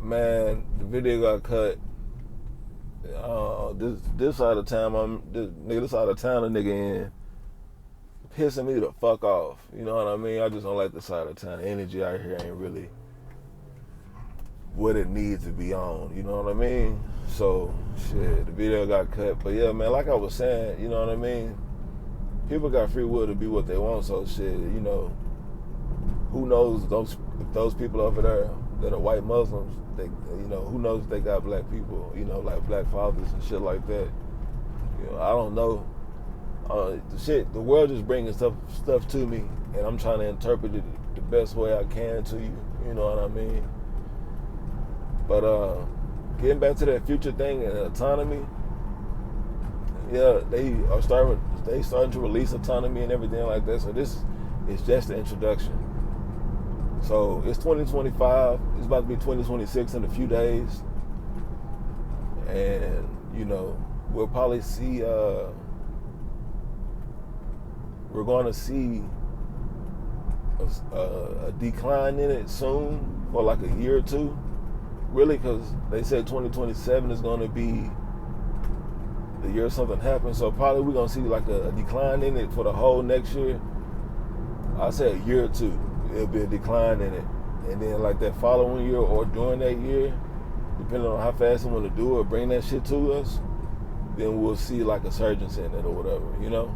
Man, the video got cut. This side of town, this side of town, a nigga in, pissing me the fuck off. You know what I mean? I just don't like the side of town. The energy out here ain't really what it needs to be on. You know what I mean? So shit, the video got cut. But yeah, man, like I was saying, you know what I mean? People got free will to be what they want. So shit, you know, who knows if those people over there that are white Muslims, they, you know, who knows if they got black people, you know, like black fathers and shit like that. You know, I don't know. The world just bringing stuff to me, and I'm trying to interpret it the best way I can to you. You know what I mean? But getting back to that future thing and autonomy, yeah, they starting to release autonomy and everything like that. So this is just the introduction. So it's 2025. It's about to be 2026 in a few days, and you know we'll probably see. We're going to see a decline in it soon, for like a year or two. Really, because they said 2027 is going to be the year something happens. So probably we're going to see like a decline in it for the whole next year. I say a year or two, it'll be a decline in it. And then like that following year or during that year, depending on how fast they want to do it or bring that shit to us, then we'll see like a surge in it or whatever, you know?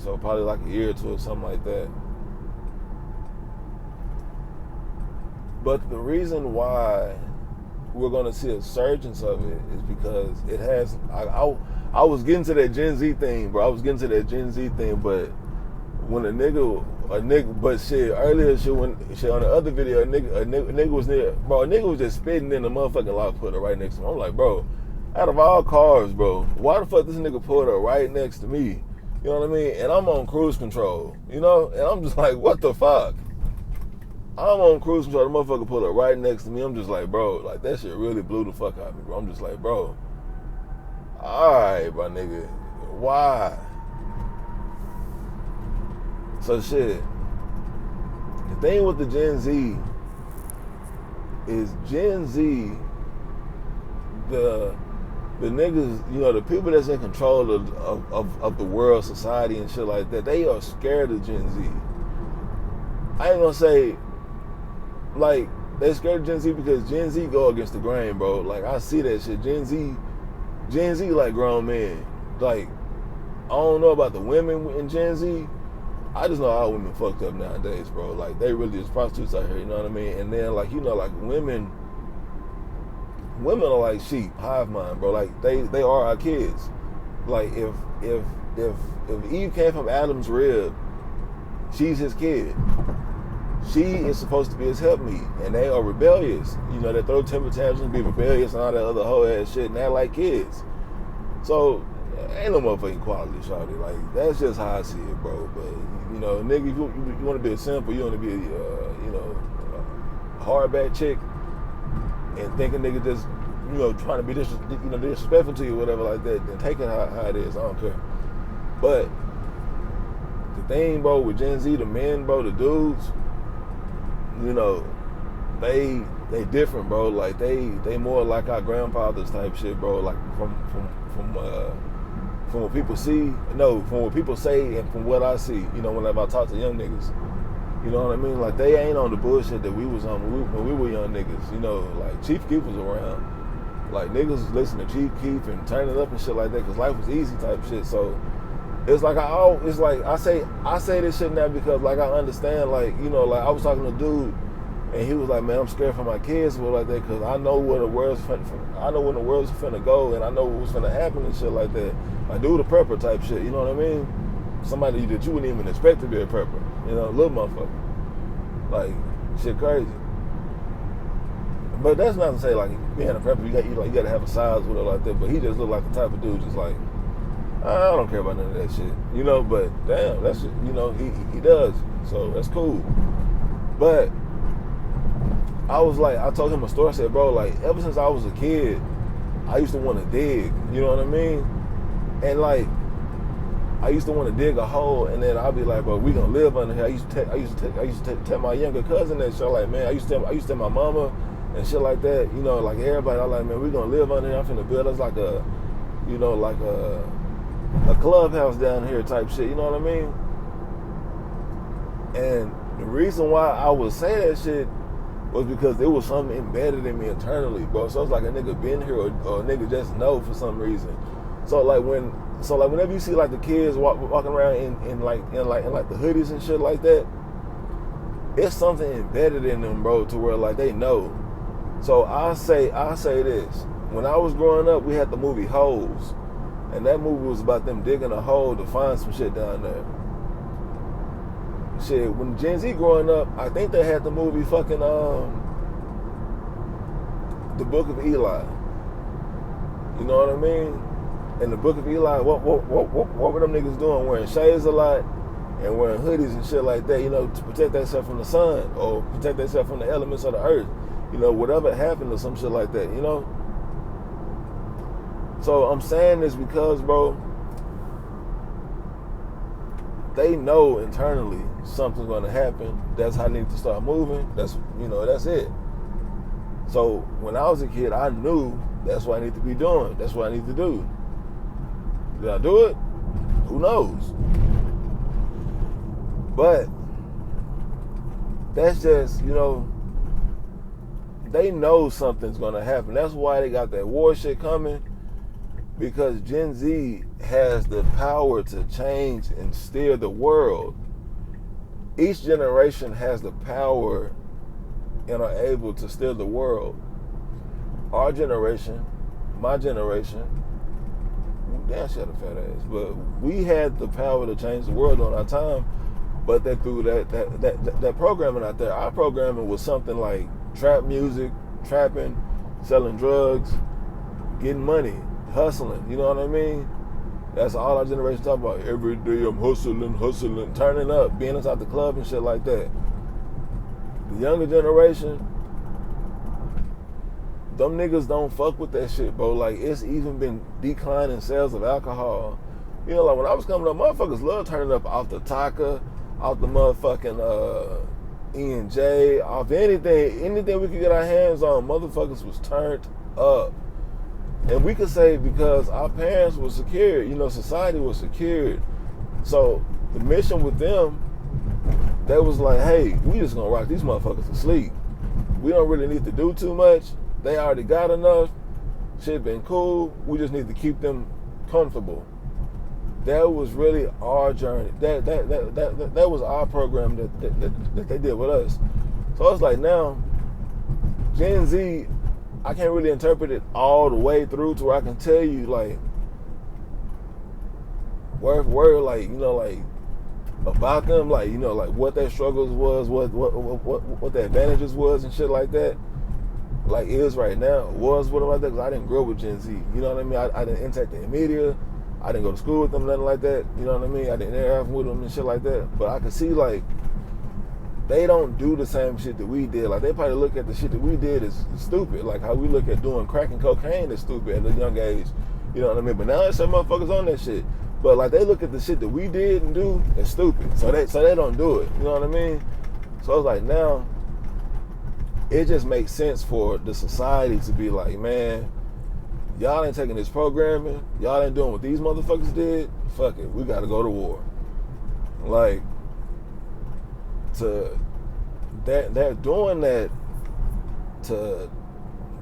So probably like a year or two or something like that. But the reason why we're going to see a surgence of it is because it has. I was getting to that Gen Z thing, bro. I was getting to that Gen Z thing, but when a nigga, but shit, earlier shit, on the other video, a nigga was near, bro. A nigga was just spitting in the motherfucking lot putter right next to me. I'm like, bro, out of all cars, bro, why the fuck this nigga put her right next to me? You know what I mean? And I'm on cruise control, you know? And I'm just like, what the fuck? I'm on cruise control. The motherfucker pulled up right next to me. I'm just like, bro, like that shit really blew the fuck out of me, bro. I'm just like, bro, alright, my nigga, why? So shit, the thing with the Gen Z is Gen Z, the niggas, you know, the people that's in control of the world, society and shit like that, they are scared of Gen Z. I ain't gonna say, like, they scared of Gen Z because Gen Z go against the grain, bro. Like, I see that shit. Gen Z like grown men. Like, I don't know about the women in Gen Z. I just know how women fucked up nowadays, bro. Like, they really just prostitutes out here, you know what I mean? And then, like, you know, like, women are like sheep, hive mind, bro. Like, they are our kids. Like, if Eve came from Adam's rib, she's his kid. She is supposed to be his helpmeet, and they are rebellious. You know, they throw temper tantrums, be rebellious, and all that other whole ass shit, and act like kids. So, ain't no motherfucking quality, shawty. Like, that's just how I see it, bro. But, you know, nigga, if you want to be a simple, you want to be, you know, a hardback chick, and thinking nigga just, you know, trying to be disrespectful to you or whatever like that, then take it how it is. I don't care. But the thing, bro, with Gen Z, the men, bro, the dudes, you know, they different, bro. Like they more like our grandfathers type shit, bro. Like from what people see, no, from what people say and from what I see, you know, whenever I talk to young niggas, you know what I mean? Like they ain't on the bullshit that we was on when we were young niggas. You know, like Chief Keef was around. Like niggas listen to Chief Keef and turn it up and shit like that because life was easy type shit. So it's like I say this shit now because like I understand, like, you know, like I was talking to a dude and he was like, man, I'm scared for my kids or like that because I know where the world's finna go and I know what's finna happen and shit like that. Like dude, a prepper type shit, you know what I mean? Somebody that you wouldn't even expect to be a prepper, you know, little motherfucker. Like shit crazy. But that's not to say like being a prepper, you gotta have a size with it like that. But he just looked like the type of dude just like, I don't care about none of that shit, you know. But damn, that's, you know, he does, so that's cool. But I told him a story. I said, bro, like ever since I was a kid, I used to want to dig, you know what I mean? And like I used to want to dig a hole, and then I'll be like, bro, we gonna live under here. I used to tell my younger cousin that shit, like, man, I used to tell my mama and shit like that, you know, like everybody, I'm like, man, we gonna live under here. I'm finna build us like a, you know, like a clubhouse down here type shit, you know what I mean? And the reason why I would say that shit was because there was something embedded in me internally, bro. So it's like a nigga been here or a nigga just know for some reason. So whenever you see like the kids walking around in like the hoodies and shit like that, it's something embedded in them, bro, to where like they know. So I'll say this. When I was growing up, we had the movie Holes, and that movie was about them digging a hole to find some shit down there. Shit, when Gen Z growing up, I think they had the movie fucking The Book of Eli. You know what I mean? In the Book of Eli, what were them niggas doing? Wearing shades a lot and wearing hoodies and shit like that, you know, to protect themselves from the sun or protect themselves from the elements of the earth. You know, whatever happened or some shit like that, you know? So I'm saying this because, bro, they know internally something's gonna happen. That's how they need to start moving. That's it. So when I was a kid, I knew that's what I need to be doing. That's what I need to do. Did I do it? Who knows? But that's just, you know, they know something's gonna happen. That's why they got that war shit coming, because Gen Z has the power to change and steer the world. Each generation has the power and are able to steer the world. Our generation, my generation, damn, she had a fat ass, but we had the power to change the world on our time, but they threw that programming out there. Our programming was something like trap music, trapping, selling drugs, getting money, hustling, you know what I mean? That's all our generation talk about. Every day I'm hustling, turning up, being inside the club and shit like that. The younger generation, them niggas don't fuck with that shit, bro. Like, it's even been declining sales of alcohol. You know, like when I was coming up, motherfuckers love turning up off the Taka, off the motherfucking E&J, off anything we could get our hands on. Motherfuckers was turned up. And we could say because our parents were secured, you know, society was secured. So the mission with them, they was like, hey, we just gonna rock these motherfuckers to sleep. We don't really need to do too much. They already got enough. Shit been cool. We just need to keep them comfortable. That was really our journey. That was our program that they did with us. So it's like now, Gen Z, I can't really interpret it all the way through to where I can tell you like word for word, like, you know, like about them, like, you know, like what their struggles was, what their advantages was and shit like that. Like is right now was what about that, because I didn't grow with Gen Z. You know what I mean? I didn't interact in the media. I didn't go to school with them, nothing like that. You know what I mean? I didn't interact with them and shit like that. But I could see like they don't do the same shit that we did. Like they probably look at the shit that we did as stupid. Like how we look at doing crack and cocaine is stupid at a young age. You know what I mean? But now there's some motherfuckers on that shit. But like they look at the shit that we did and do as stupid. So they don't do it. You know what I mean? So it's like now it just makes sense for the society to be like, man, y'all ain't taking this programming. Y'all ain't doing what these motherfuckers did. Fuck it. We got to go to war. Like, they're doing that to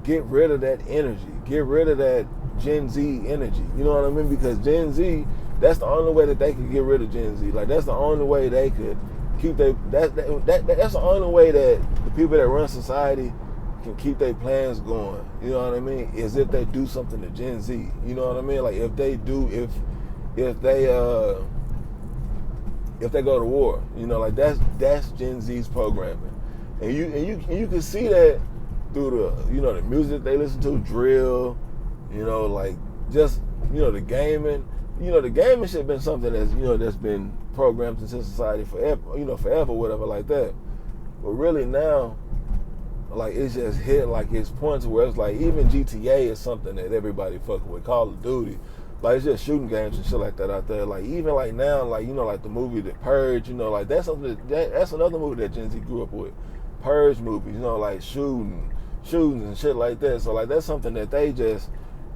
get rid of that energy. Get rid of that Gen Z energy. You know what I mean? Because Gen Z, that's the only way that they could get rid of Gen Z. Like, that's the only way they could keep that's the only way that the people that run society can keep their plans going. You know what I mean? Is if they do something to Gen Z. You know what I mean? Like if they go to war. You know, like that's Gen Z's programming. And you can see that through the, you know, the music they listen to, drill, you know, like just, you know, the gaming. You know, the gaming shit been something that's, you know, that's been programmed into society forever, whatever like that. But really now, like it's just hit like its points where it's like even GTA is something that everybody fucking with, Call of Duty. Like it's just shooting games and shit like that out there. Like even like now, like you know, like the movie The Purge. You know, like that's something that's another movie that Gen Z grew up with. Purge movies. You know, like shootings and shit like that. So like that's something that they just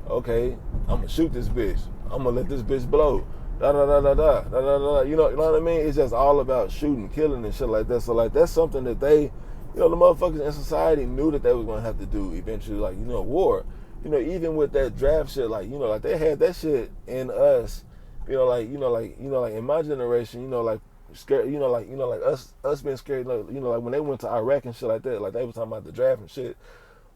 okay. I'm gonna shoot this bitch. I'm gonna let this bitch blow. Da da da da da da da da. You know what I mean? It's just all about shooting, killing, and shit like that. So like that's something that they, you know, the motherfuckers in society knew that they was gonna have to do eventually. Like you know, war. You know, even with that draft shit, like you know, like they had that shit in us. You know, like in my generation, you know, like scared. You know, like us being scared. Like, you know, like when they went to Iraq and shit like that, like they was talking about the draft and shit.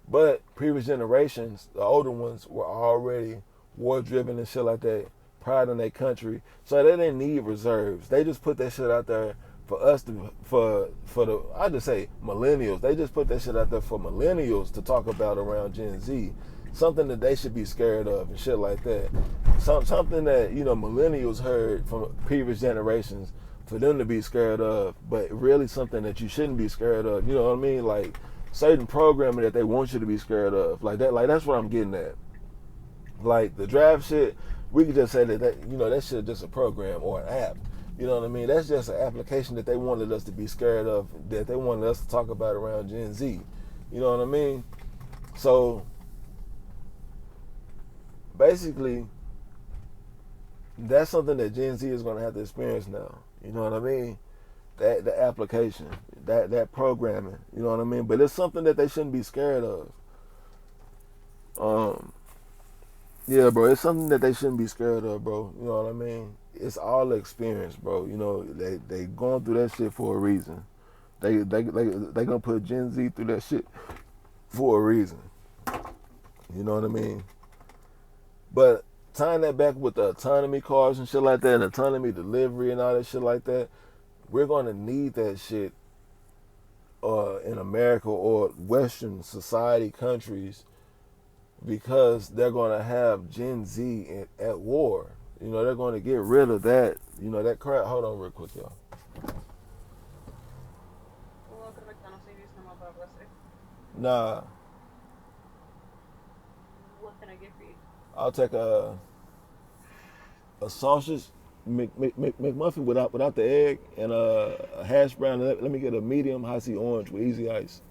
But previous generations, the older ones, were already war driven and shit like that, pride in their country. So they didn't need reserves. They just put that shit out there for us to for the I just say millennials. They just put that shit out there for millennials to talk about around Gen Z. Something that they should be scared of and shit like that. Something that, you know, millennials heard from previous generations for them to be scared of, but really something that you shouldn't be scared of. You know what I mean? Like certain programming that they want you to be scared of. Like that, like that's what I'm getting at. Like the draft shit, we could just say that you know, that shit just a program or an app. You know what I mean? That's just an application that they wanted us to be scared of, that they wanted us to talk about around Gen Z. You know what I mean? So basically, that's something that Gen Z is going to have to experience now. You know what I mean? That the application, that programming. You know what I mean? But it's something that they shouldn't be scared of. Yeah, bro, it's something that they shouldn't be scared of, bro. You know what I mean? It's all experience, bro. You know, they going through that shit for a reason. They gonna put Gen Z through that shit for a reason. You know what I mean? But tying that back with the autonomy cars and shit like that, and autonomy delivery and all that shit like that, we're gonna need that shit in America or Western society countries, because they're going to have Gen Z at war. You know, they're going to get rid of that, you know, that crap. Hold on real quick, y'all. Nah. What can I get for you? I'll take a sausage McMuffin without the egg, and a hash brown. Let me get a medium high C orange with easy ice.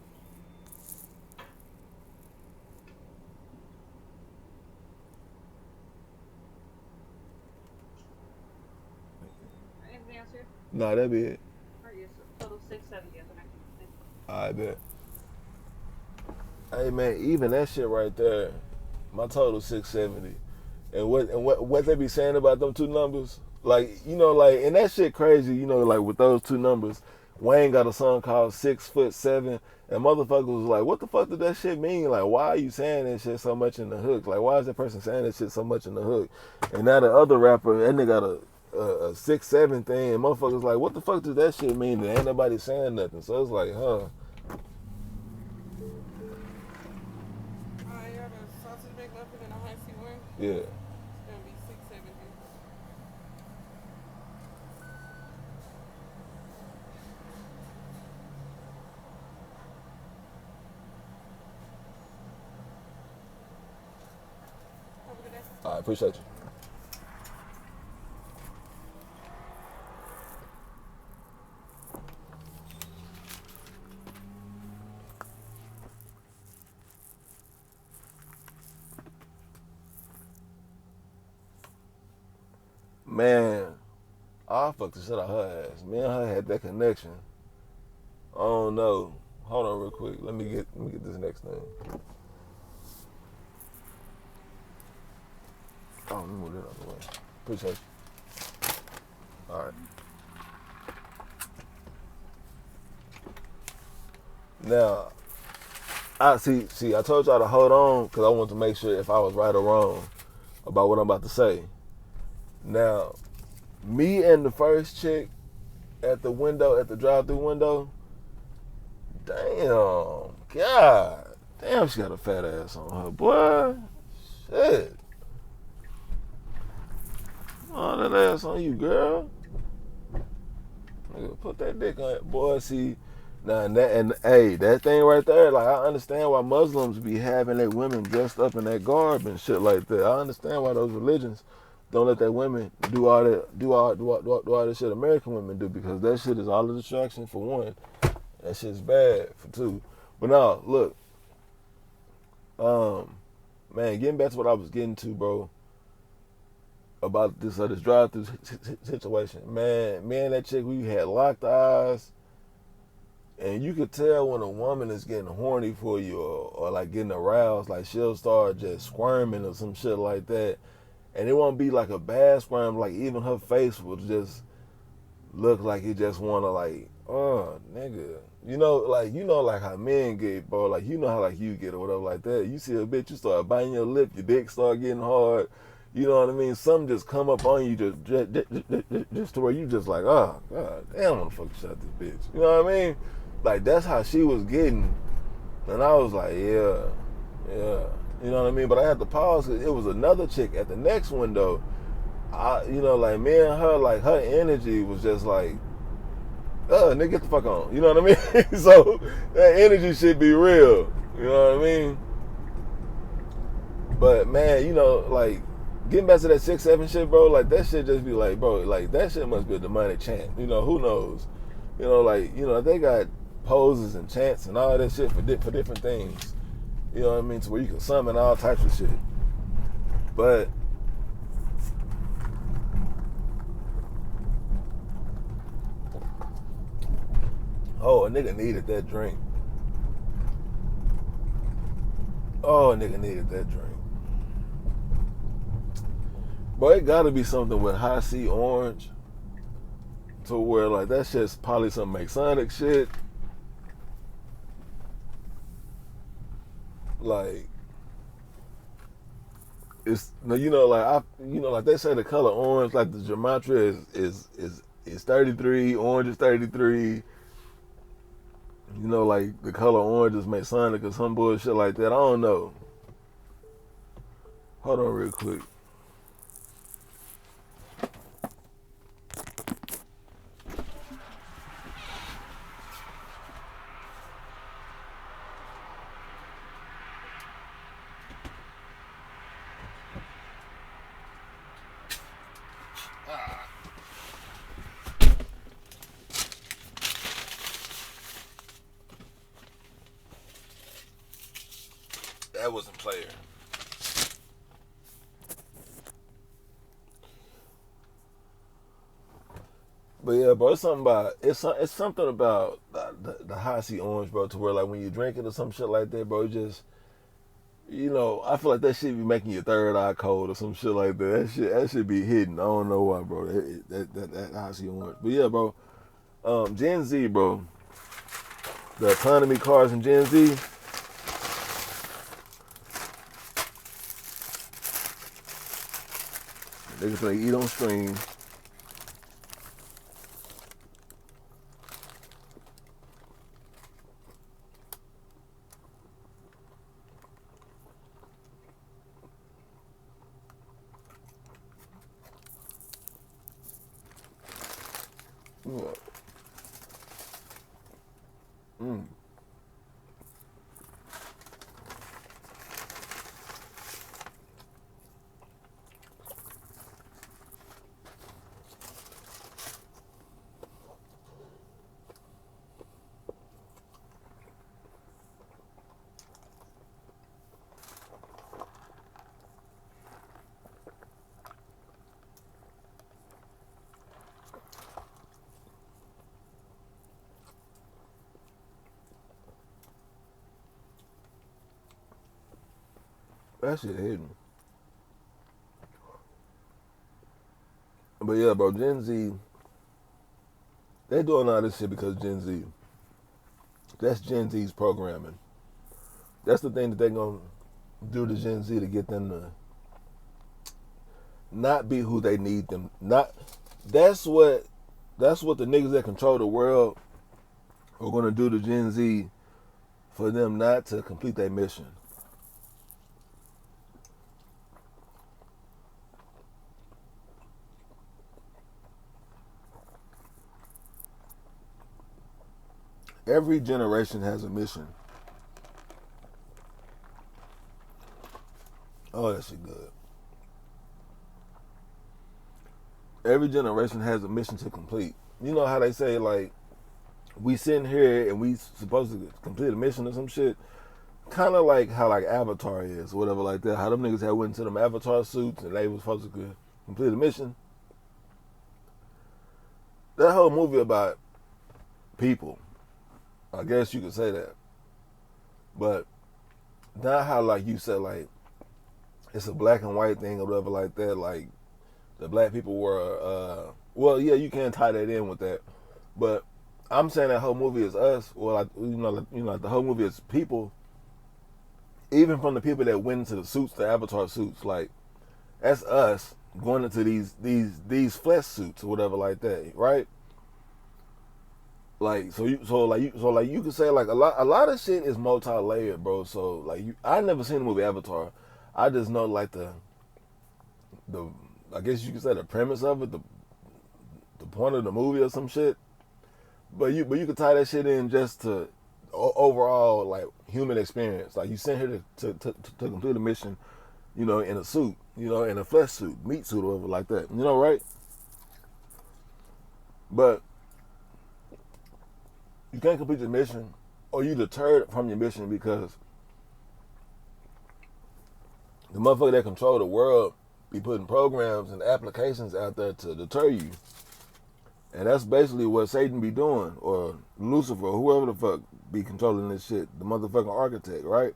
Anything else here? Nah, that'd be it. Alright, yes, total 670 as an extra. I bet. Hey man, even that shit right there, my total 670. And what they be saying about them two numbers? Like, you know, like, and that shit crazy, you know, like with those two numbers. Wayne got a song called 6'7", and motherfuckers was like, what the fuck did that shit mean? Like, why are you saying that shit so much in the hook? Like, why is that person saying that shit so much in the hook? And now the other rapper, that nigga got a 6'7" thing, and motherfuckers like, what the fuck does that shit mean? And ain't nobody saying nothing. So it's like, huh. I got a sausage McMuffin and a high C orange. Yeah. It's gonna be 670. Have a good day. I appreciate you. Man, I fucked the shit out of her ass. Me and her had that connection. I don't know. Hold on real quick. Let me get this next thing. Oh, let me move it out of the way. Appreciate you. Alright. Now, I told y'all to hold on because I wanted to make sure if I was right or wrong about what I'm about to say. Now, me and the first chick at the window, at the drive-through window, damn, she got a fat ass on her, boy. Shit. Oh, that ass on you, girl. Nigga, put that dick on it, boy. See, now hey, that thing right there, like I understand why Muslims be having their women dressed up in that garb and shit like that. I understand why those religions don't let that women do all the shit American women do, because that shit is all the distraction for one. That shit's bad for two. But now, look, man, getting back to what I was getting to, bro, about this drive-through situation. Man, me and that chick, we had locked eyes, and you could tell when a woman is getting horny for you, or like getting aroused, like she'll start just squirming or some shit like that. And it won't be like a bad squirm, like even her face will just look like it just wanna, like, oh nigga. Like how men get, bro, like how like you get or whatever like that. You see a bitch, you start biting your lip, your dick start getting hard. You know what I mean? Something just come up on you just to where you just like, oh god damn, I wanna fucking shot this bitch. You know what I mean? Like that's how she was getting. And I was like, yeah. You know what I mean? But I had to pause because it was another chick at the next window. Like me and her, like her energy was just like, nigga, get the fuck on. You know what I mean? So that energy should be real. You know what I mean? But man, like getting back to that 6-7 shit, bro, like that shit just be like, bro, like that shit must be a demonic chant. Who knows? They got poses and chants and all that shit for different things. You know what I mean? To where you can summon all types of shit. But oh, a nigga needed that drink. Oh, a nigga needed that drink. Boy, it gotta be something with high C orange to where like that shit's probably some Masonic shit. Like it's like they say the color orange, like the gematria is 33, orange is 33. Like the color orange is Masonic or some bullshit like that. I don't know. Hold on real quick. That wasn't player. But yeah, bro, it's something about the high C orange, bro, to where like when you drink it or some shit like that, bro, it just I feel like that shit be making your third eye cold or some shit like that. That should be hidden. I don't know why, bro. That high C orange. But yeah, bro, Gen Z, bro, the autonomy cars in Gen Z. Niggas gonna eat on stream. That shit hidden. But yeah, bro, Gen Z, they doing all this shit because Gen Z. That's Gen Z's programming. That's the thing that they're gonna do to Gen Z to get them to not be who they need them. That's what the niggas that control the world are gonna do to Gen Z for them not to complete their mission. Every generation has a mission. Oh, that shit good. every generation has a mission to complete. You know how they say, like, we sitting here and we supposed to complete a mission or some shit? Kind of like how, like, Avatar is, or whatever like that. How them niggas had went into them Avatar suits and they was supposed to complete a mission. That whole movie about people, I guess you could say that. But not how, like you said, like, it's a black and white thing or whatever like that. Like, the black people were, well, yeah, you can tie that in with that. But I'm saying that whole movie is us. Well, like, like the whole movie is people. Even from the people that went into the suits, the Avatar suits, like, that's us going into these flesh suits or whatever like that, right? Like, so you can say, like, a lot of shit is multi-layered, bro. So, like, I never seen the movie Avatar. I just know, like, the I guess you could say the premise of it, the point of the movie or some shit. But you could tie that shit in just to overall, like, human experience. Like, you sent here to complete a mission, in a suit, in a flesh suit, meat suit, or whatever like that. Right? But you can't complete the mission, or you deterred from your mission because the motherfucker that control the world be putting programs and applications out there to deter you. And that's basically what Satan be doing, or Lucifer, or whoever the fuck be controlling this shit, the motherfucking architect, right?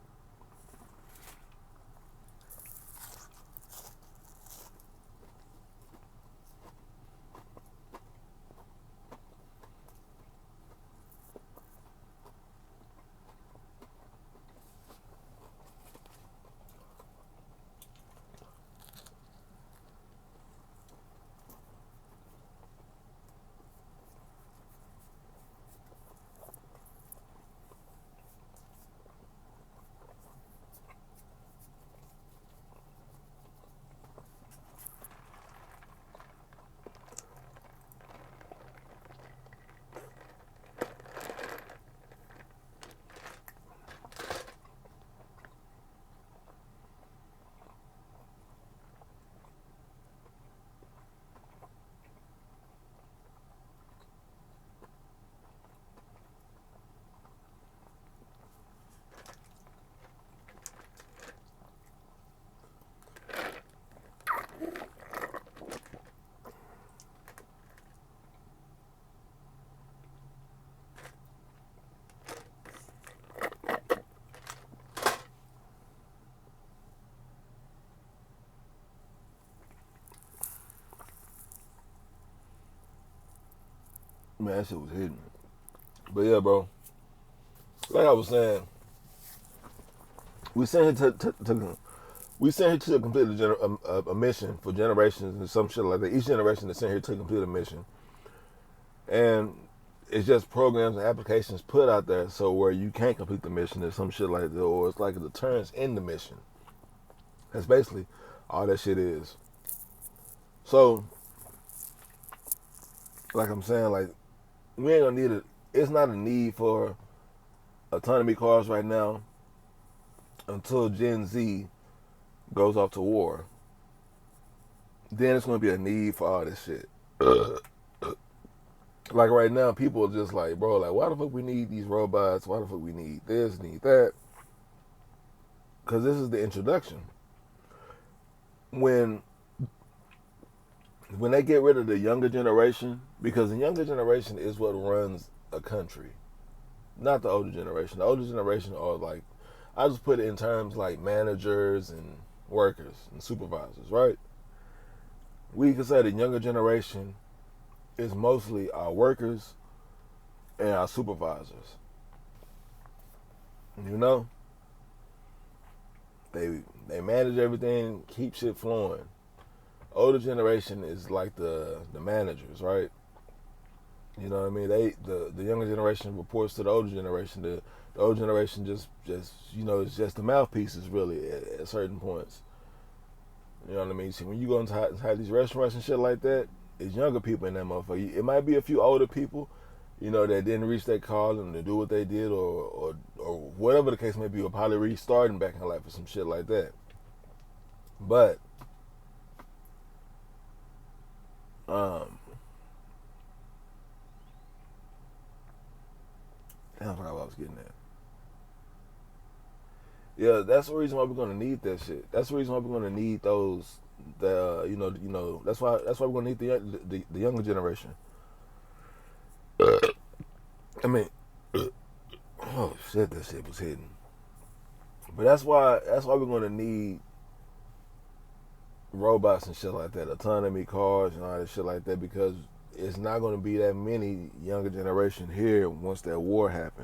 Man, that shit was hidden. But yeah, bro. Like I was saying, we sent here to complete a mission for generations and some shit like that. Each generation is sent here to complete a mission, and it's just programs and applications put out there so where you can't complete the mission or some shit like that, or it's like a deterrence in the mission. That's basically all that shit is. So, like I'm saying, like, we ain't gonna need it. It's not a need for autonomy cars right now until Gen Z goes off to war. Then it's gonna be a need for all this shit. Like right now, people are just like, bro, like, why the fuck we need these robots? Why the fuck we need this, need that? Because this is the introduction. When they get rid of the younger generation, because the younger generation is what runs a country, not the older generation. The older generation are like, I just put it in terms like managers and workers and supervisors, right? We can say the younger generation is mostly our workers and our supervisors. They manage everything, keep shit flowing. Older generation is like the managers, right? You know what I mean? The younger generation reports to the older generation. The older generation just it's just the mouthpieces really at certain points. You know what I mean? So when you go inside these restaurants and shit like that, it's younger people in that motherfucker. It might be a few older people, that didn't reach their calling to do what they did, or whatever the case may be, or probably restarting back in life or some shit like that. But Damn, I forgot what I was getting at. Yeah, that's the reason why we're gonna need that shit. That's the reason why we're gonna need those. That's why we're gonna need the younger generation. I mean, oh shit, that shit was hidden. But that's why we're gonna need robots and shit like that, autonomy cars and all that shit like that, because it's not gonna be that many younger generation here once that war happens.